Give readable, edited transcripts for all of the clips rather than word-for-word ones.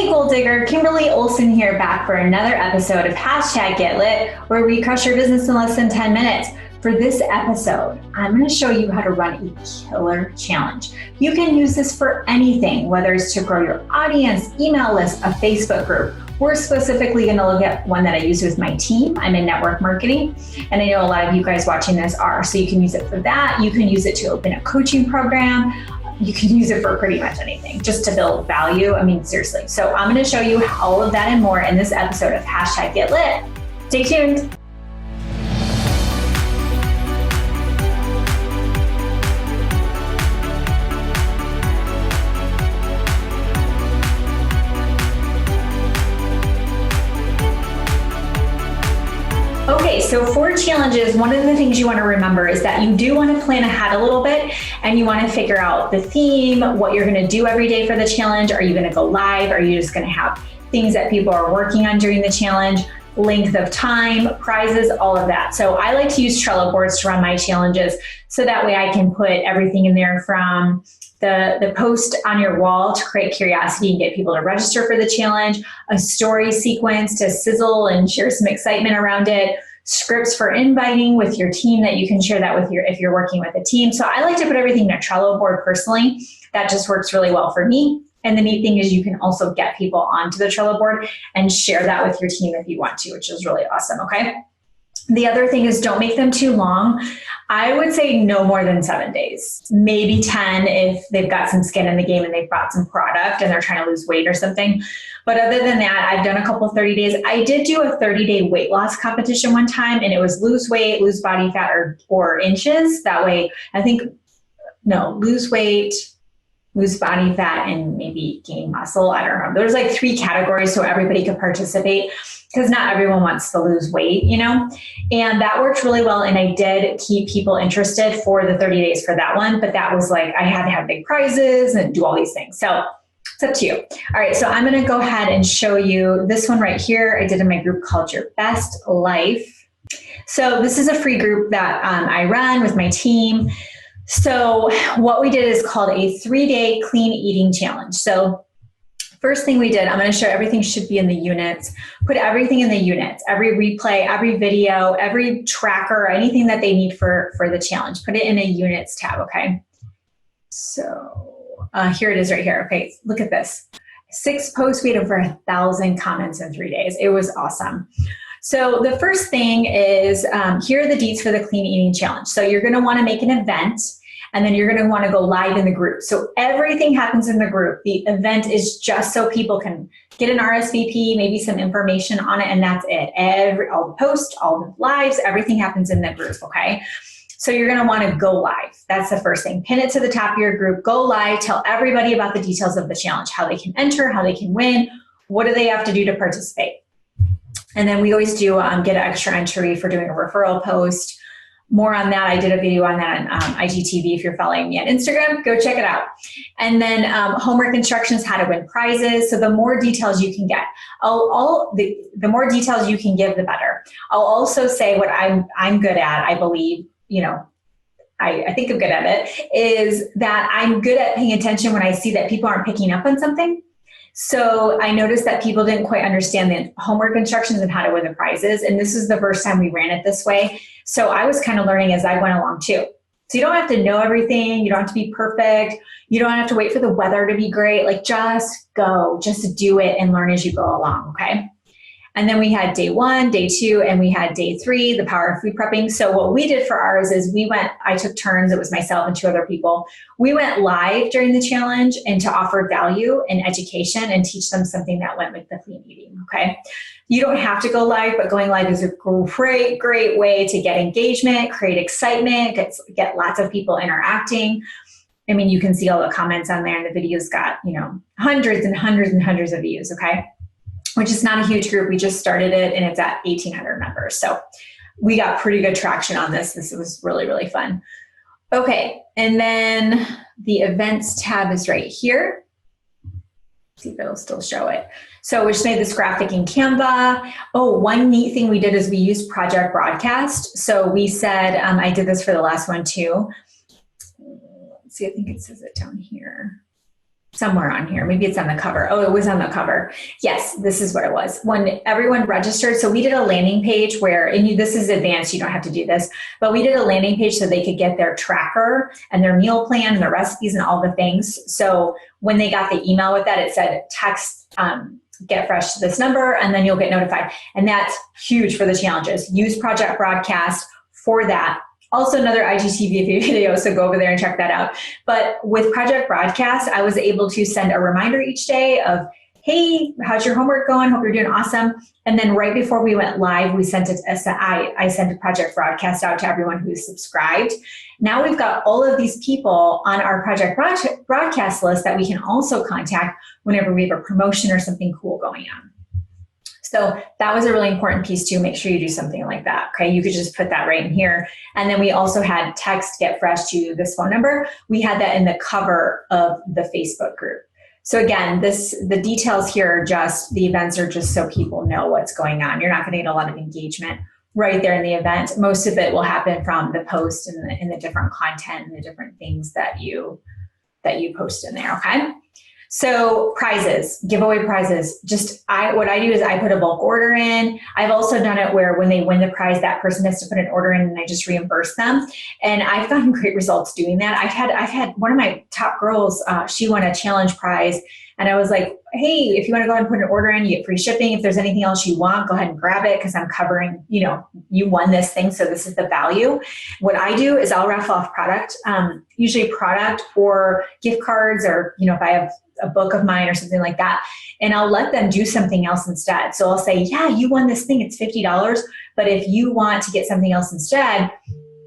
Hey Goal Digger, Kimberly Olson here, back for another episode of #GetLit, where we crush your business in less than 10 minutes. For this episode, I'm going to show you how to run a killer challenge. You can use this for anything, whether it's to grow your audience, email list, a Facebook group. We're specifically going to look at one that I use with my team. I'm in network marketing, and I know a lot of you guys watching this are, so you can use it for that. You can use it to open a coaching program. You can use it for pretty much anything, just to build value. I mean, seriously. So I'm going to show you all of that and more in this episode of #GetLit. Stay tuned. Okay, so for challenges, one of the things you want to remember is that you do want to plan ahead a little bit, and you want to figure out the theme, what you're going to do every day for the challenge. Are you going to go live? Are you just going to have things that people are working on during the challenge? Length of time, prizes, all of that. So I like to use Trello boards to run my challenges, so that way I can put everything in there, from the post on your wall to create curiosity and get people to register for the challenge, a story sequence to sizzle and share some excitement around it, scripts for inviting with your team that you can share that with if you're working with a team. So I like to put everything in a Trello board personally. That just works really well for me. And the neat thing is you can also get people onto the Trello board and share that with your team if you want to, which is really awesome, okay? The other thing is, don't make them too long. I would say no more than 7 days, maybe 10 if they've got some skin in the game and they've bought some product and they're trying to lose weight or something. But other than that, I've done a couple 30 days. I did do a 30-day weight loss competition one time, and it was lose weight, lose body fat, or inches. That way, lose weight, lose body fat, and maybe gain muscle. I don't know. There's like 3 categories so everybody could participate, because not everyone wants to lose weight, and that worked really well. And I did keep people interested for the 30 days for that one, but that was like, I had to have big prizes and do all these things. So it's up to you. All right, so I'm going to go ahead and show you this one right here. I did in my group called Your Best Life. So this is a free group that I run with my team. So what we did is called a 3-day clean eating challenge. So first thing we did, I'm going to show everything should be in the units. Put everything in the units, every replay, every video, every tracker, anything that they need for the challenge. Put it in a units tab, okay? So here it is right here. Okay, look at this. 6 posts, we had over 1,000 comments in 3 days. It was awesome. So the first thing is, here are the deets for the clean eating challenge. So you're going to want to make an event, and then you're going to want to go live in the group. So everything happens in the group. The event is just so people can get an RSVP, maybe some information on it, and that's it. All the posts, all the lives, everything happens in the group, okay? So you're going to want to go live. That's the first thing. Pin it to the top of your group. Go live. Tell everybody about the details of the challenge, how they can enter, how they can win, what do they have to do to participate. And then we always do get an extra entry for doing a referral post. More on that, I did a video on that on IGTV. If you're following me on Instagram, go check it out. And then homework instructions, how to win prizes. So the more details you can get, the more details you can give, the better. I'll also say what I'm good at, I believe, I think I'm good at it, is that I'm good at paying attention when I see that people aren't picking up on something. So I noticed that people didn't quite understand the homework instructions and how to win the prizes. And this is the first time we ran it this way. So I was kind of learning as I went along too. So you don't have to know everything. You don't have to be perfect. You don't have to wait for the weather to be great. Like, just go, just do it and learn as you go along, okay? And then we had day 1, day 2, and we had day 3, the power of food prepping. So what we did for ours is I took turns, it was myself and 2 other people. We went live during the challenge and to offer value and education and teach them something that went with the clean eating, okay? You don't have to go live, but going live is a great, great way to get engagement, create excitement, get lots of people interacting. I mean, you can see all the comments on there, and the video's got, hundreds and hundreds and hundreds of views, okay? Which is not a huge group. We just started it, and it's at 1,800 members. So we got pretty good traction on this. This was really, really fun. Okay, and then the events tab is right here. Let's see if it'll still show it. So we just made this graphic in Canva. Oh, one neat thing we did is we used Project Broadcast. So we said, I did this for the last one too. Let's see, I think it says it down here. somewhere on here. Maybe it's on the cover. Oh, it was on the cover. Yes, this is what it was. When everyone registered, so we did a landing page where, and this is advanced, you don't have to do this, but we did a landing page so they could get their tracker and their meal plan and their recipes and all the things. So when they got the email with that, it said text Get Fresh to this number, and then you'll get notified. And that's huge for the challenges. Use Project Broadcast for that. Also another IGTV video, so go over there and check that out. But with Project Broadcast, I was able to send a reminder each day of, hey, how's your homework going? Hope you're doing awesome. And then right before we went live, we sent it. I sent a Project Broadcast out to everyone who's subscribed. Now we've got all of these people on our Project Broadcast list that we can also contact whenever we have a promotion or something cool going on. So that was a really important piece too. Make sure you do something like that. Okay, you could just put that right in here. And then we also had text Get Fresh to this phone number. We had that in the cover of the Facebook group. So again, the details here are just, the events are just so people know what's going on. You're not going to get a lot of engagement right there in the event. Most of it will happen from the post and the different content and the different things that you post in there. Okay. So prizes, giveaway prizes, what I do is I put a bulk order in. I've also done it where when they win the prize, that person has to put an order in and I just reimburse them. And I've gotten great results doing that. I've had one of my top girls, she won a challenge prize. And I was like, hey, if you want to go ahead and put an order in, you get free shipping. If there's anything else you want, go ahead and grab it because I'm covering, you won this thing. So this is the value. What I do is I'll raffle off product, usually product or gift cards, or, if I have a book of mine or something like that, and I'll let them do something else instead. So I'll say, yeah, you won this thing. It's $50. But if you want to get something else instead,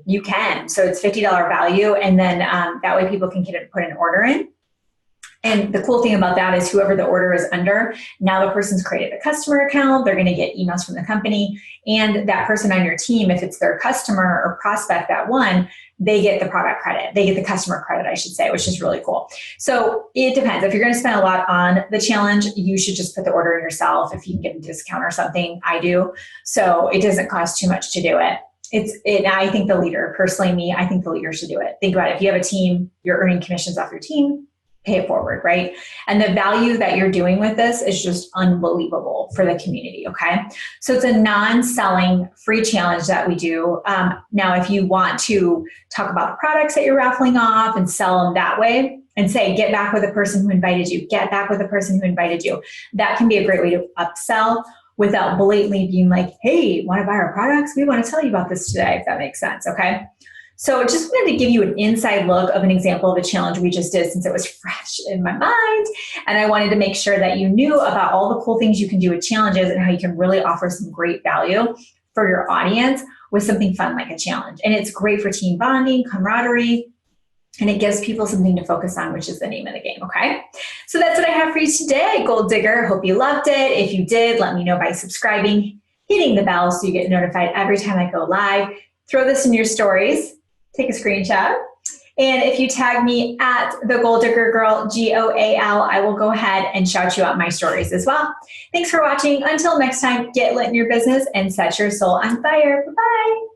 you can. So it's $50 value. And then that way people can put an order in. And the cool thing about that is whoever the order is under, now the person's created a customer account, they're going to get emails from the company, and that person on your team, if it's their customer or prospect that won, they get the product credit. They get the customer credit, I should say, which is really cool. So it depends. If you're going to spend a lot on the challenge, you should just put the order in yourself. If you can get a discount or something, I do. So it doesn't cost too much to do it. I think the leader, personally I think the leader should do it. Think about it. If you have a team, you're earning commissions off your team, pay it forward, right? And the value that you're doing with this is just unbelievable for the community, okay? So it's a non-selling free challenge that we do. Now, if you want to talk about the products that you're raffling off and sell them that way and say, get back with the person who invited you, get back with the person who invited you, that can be a great way to upsell without blatantly being like, hey, want to buy our products? We want to tell you about this today, if that makes sense, okay? So just wanted to give you an inside look of an example of a challenge we just did since it was fresh in my mind. And I wanted to make sure that you knew about all the cool things you can do with challenges and how you can really offer some great value for your audience with something fun like a challenge. And it's great for team bonding, camaraderie, and it gives people something to focus on, which is the name of the game, okay? So that's what I have for you today, Gold Digger. Hope you loved it. If you did, let me know by subscribing, hitting the bell so you get notified every time I go live. Throw this in your stories. Take a screenshot. And if you tag me at the Gold Digger Girl, GOAL, I will go ahead and shout you out my stories as well. Thanks for watching. Until next time, get lit in your business and set your soul on fire. Bye-bye.